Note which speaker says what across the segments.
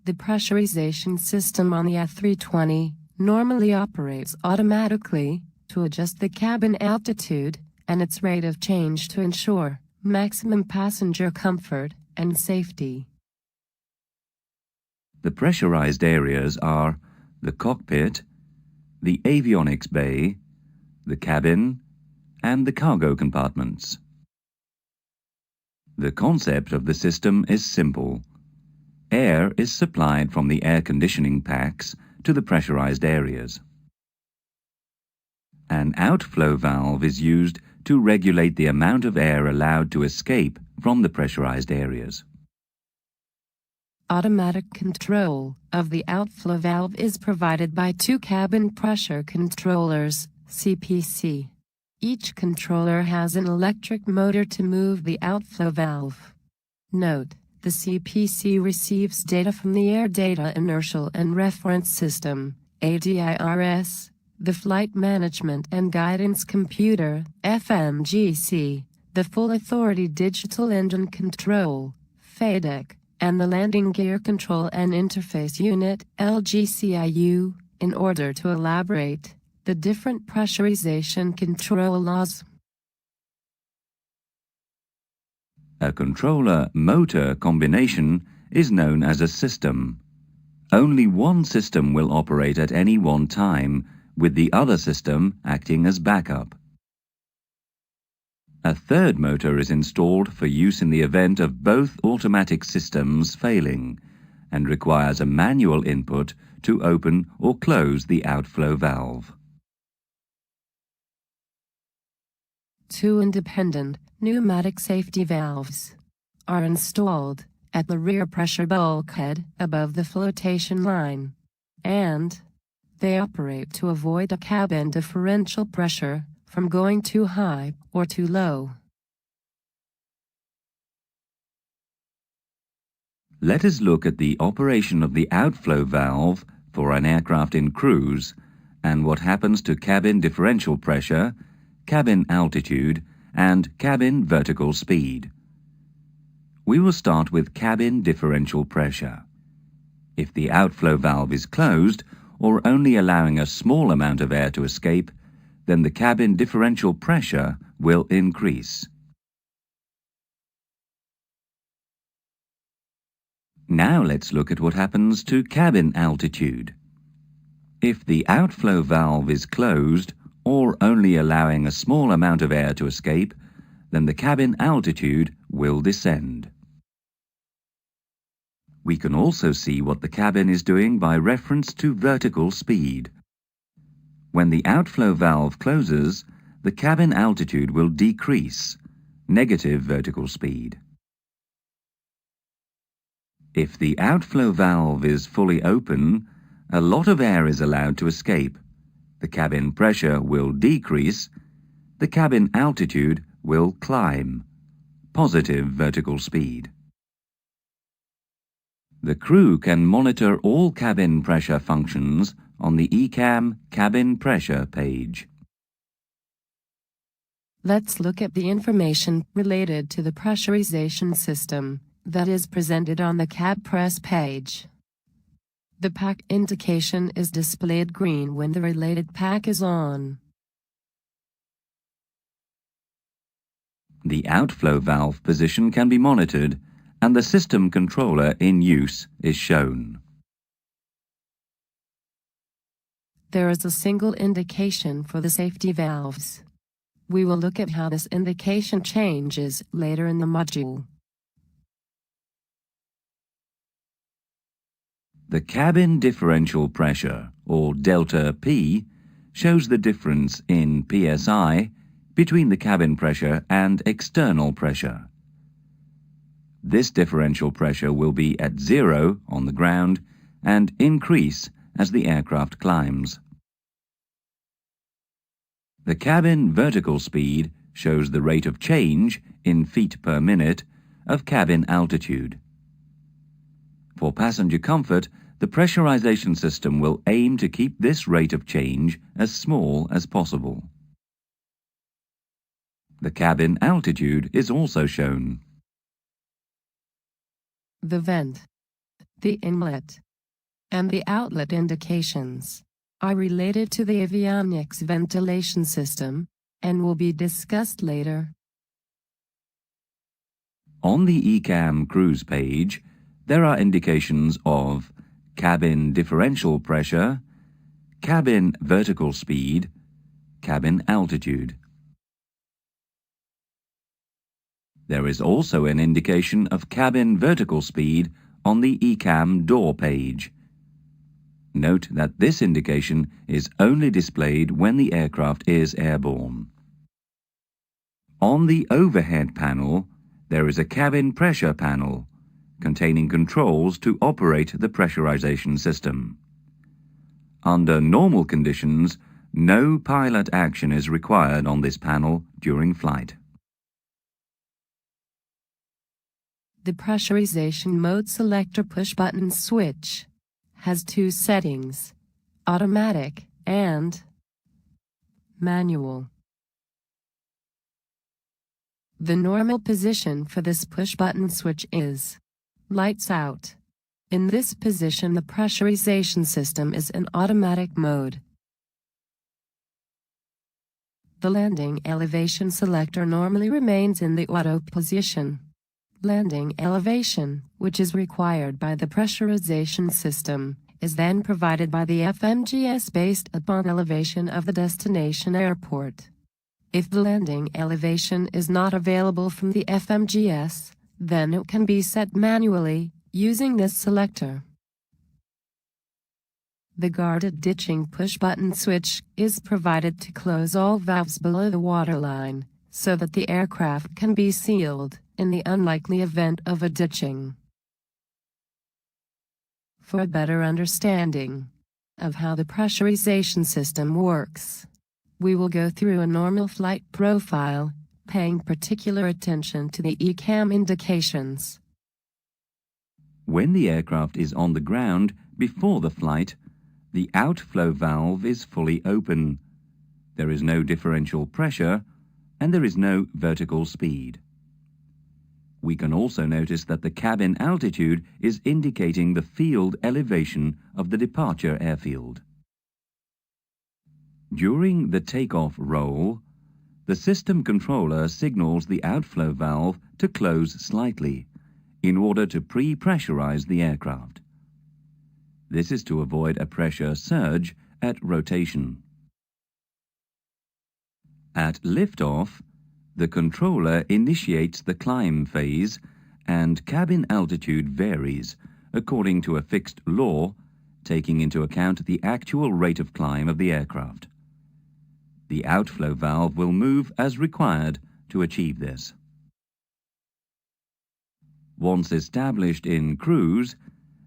Speaker 1: The pressurization system on the A320 normally operates automatically to adjust the cabin altitude and its rate of change to ensure maximum passenger comfort and safety.
Speaker 2: The pressurized areas are the cockpit, the avionics bay, the cabin, and the cargo compartments. The concept of the system is simple. Air is supplied from the air conditioning packs to the pressurized areas. An outflow valve is used to regulate the amount of air allowed to escape from the pressurized areas.
Speaker 1: Automatic control of the outflow valve is provided by two cabin pressure controllers, CPC. Each controller has an electric motor to move the outflow valve. Note: the CPC receives data from the Air Data Inertial and Reference System, ADIRS, the Flight Management and Guidance Computer, FMGC, the Full Authority Digital Engine Control, FADEC, and the Landing Gear Control and Interface Unit, LGCIU, in order to elaborate the different pressurization control laws.
Speaker 2: A controller-motor combination is known as a system. Only one system will operate at any one time, with the other system acting as backup. A third motor is installed for use in the event of both automatic systems failing, and requires a manual input to open or close the outflow valve.
Speaker 1: Two independent pneumatic safety valves are installed at the rear pressure bulkhead above the flotation line, and they operate to avoid a cabin differential pressure from going too high or too low.
Speaker 2: Let us look at the operation of the outflow valve for an aircraft in cruise and what happens to cabin differential pressure, cabin altitude, and cabin vertical speed. We will start with cabin differential pressure. If the outflow valve is closed or only allowing a small amount of air to escape, then the cabin differential pressure will increase. Now let's look at what happens to cabin altitude. If the outflow valve is closed or only allowing a small amount of air to escape, then the cabin altitude will descend. We can also see what the cabin is doing by reference to vertical speed. When the outflow valve closes, the cabin altitude will decrease, negative vertical speed. If the outflow valve is fully open, a lot of air is allowed to escape. The cabin pressure will decrease, the cabin altitude will climb, positive vertical speed. The crew can monitor all cabin pressure functions on the ECAM cabin pressure page.
Speaker 1: Let's look at the information related to the pressurization system that is presented on the cab press page. The pack indication is displayed green when the related pack is on.
Speaker 2: The outflow valve position can be monitored, and the system controller in use is shown.
Speaker 1: There is a single indication for the safety valves. We will look at how this indication changes later in the module.
Speaker 2: The cabin differential pressure, or delta P, shows the difference in PSI between the cabin pressure and external pressure. This differential pressure will be at 0 on the ground and increase as the aircraft climbs. The cabin vertical speed shows the rate of change in feet per minute of cabin altitude. For passenger comfort, the pressurization system will aim to keep this rate of change as small as possible. The cabin altitude is also shown.
Speaker 1: The vent. The inlet and the outlet indications are related to the avionics ventilation system and will be discussed later.
Speaker 2: On the ECAM cruise page, there are indications of cabin differential pressure, cabin vertical speed, cabin altitude. There is also an indication of cabin vertical speed on the ECAM door page. Note that this indication is only displayed when the aircraft is airborne. On the overhead panel, there is a cabin pressure panel containing controls to operate the pressurization system. Under normal conditions, no pilot action is required on this panel during flight.
Speaker 1: The pressurization mode selector push-button switch has two settings: automatic and manual. The normal position for this push-button switch is lights out. In this position, the pressurization system is in automatic mode. The landing elevation selector normally remains in the auto position. Landing elevation, which is required by the pressurization system, is then provided by the FMGS based upon elevation of the destination airport. If the landing elevation is not available from the FMGS, then it can be set manually using this selector. The guarded ditching push-button switch is provided to close all valves below the waterline, so that the aircraft can be sealed in the unlikely event of a ditching. For a better understanding of how the pressurization system works, we will go through a normal flight profile, paying particular attention to the ECAM indications.
Speaker 2: When the aircraft is on the ground before the flight, the outflow valve is fully open. There is no differential pressure, and there is no vertical speed. We can also notice that the cabin altitude is indicating the field elevation of the departure airfield. During the takeoff roll, the system controller signals the outflow valve to close slightly in order to pre-pressurize the aircraft. This is to avoid a pressure surge at rotation. At liftoff, the controller initiates the climb phase and cabin altitude varies according to a fixed law, taking into account the actual rate of climb of the aircraft. The outflow valve will move as required to achieve this. Once established in cruise,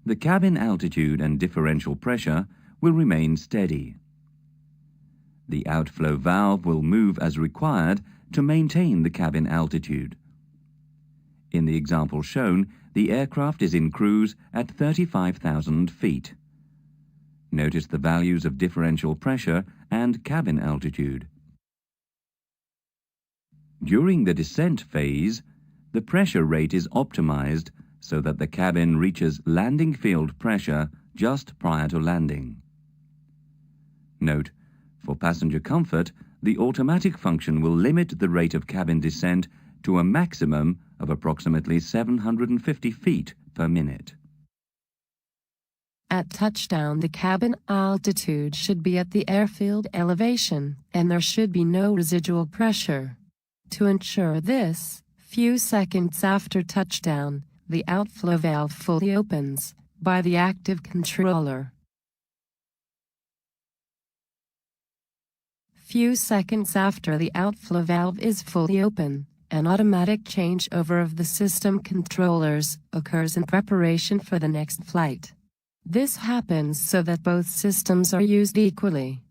Speaker 2: the cabin altitude and differential pressure will remain steady. The outflow valve will move as required to maintain the cabin altitude. In the example shown, the aircraft is in cruise at 35,000 feet. Notice the values of differential pressure and cabin altitude. During the descent phase, the pressure rate is optimized so that the cabin reaches landing field pressure just prior to landing. Note, for passenger comfort, the automatic function will limit the rate of cabin descent to a maximum of approximately 750 feet per minute.
Speaker 1: At touchdown, the cabin altitude should be at the airfield elevation, and there should be no residual pressure. To ensure this, few seconds after touchdown, the outflow valve fully opens by the active controller. Few seconds after the outflow valve is fully open, an automatic changeover of the system controllers occurs in preparation for the next flight. This happens so that both systems are used equally.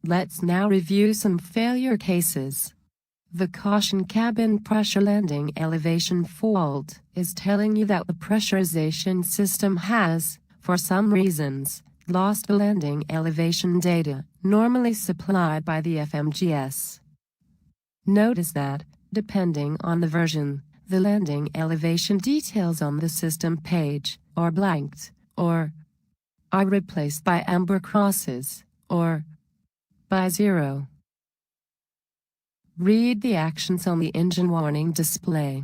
Speaker 1: Let's now review some failure cases. The caution cabin pressure landing elevation fault is telling you that the pressurization system has, for some reasons, lost the landing elevation data normally supplied by the FMGS. Notice that, depending on the version, The landing elevation details on the system page are blanked, or are replaced by amber crosses, or by 0. Read the actions on the engine warning display.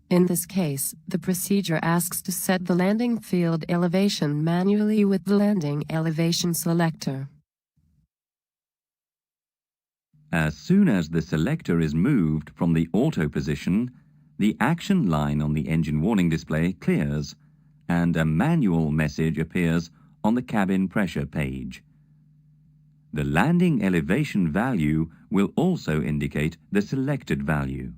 Speaker 1: In this case, the procedure asks to set the landing field elevation manually with the landing elevation selector.
Speaker 2: As soon as the selector is moved from the auto position, the action line on the engine warning display clears, and a manual message appears on the cabin pressure page. The landing elevation value will also indicate the selected value.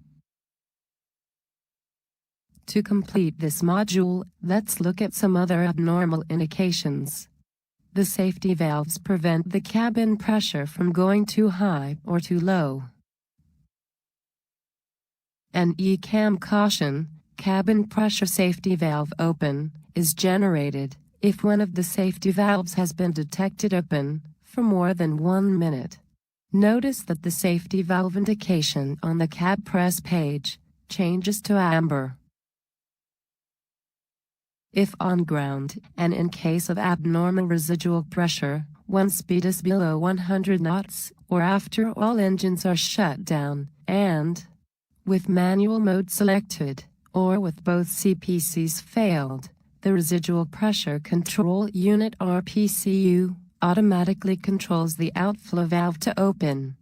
Speaker 1: To complete this module, let's look at some other abnormal indications. The safety valves prevent the cabin pressure from going too high or too low. An ECAM caution, cabin pressure safety valve open, is generated if one of the safety valves has been detected open for more than 1 minute. Notice that the safety valve indication on the cab press page changes to amber. If on ground, and in case of abnormal residual pressure, when speed is below 100 knots, or after all engines are shut down, and with manual mode selected, or with both CPCs failed, the residual pressure control unit RPCU automatically controls the outflow valve to open.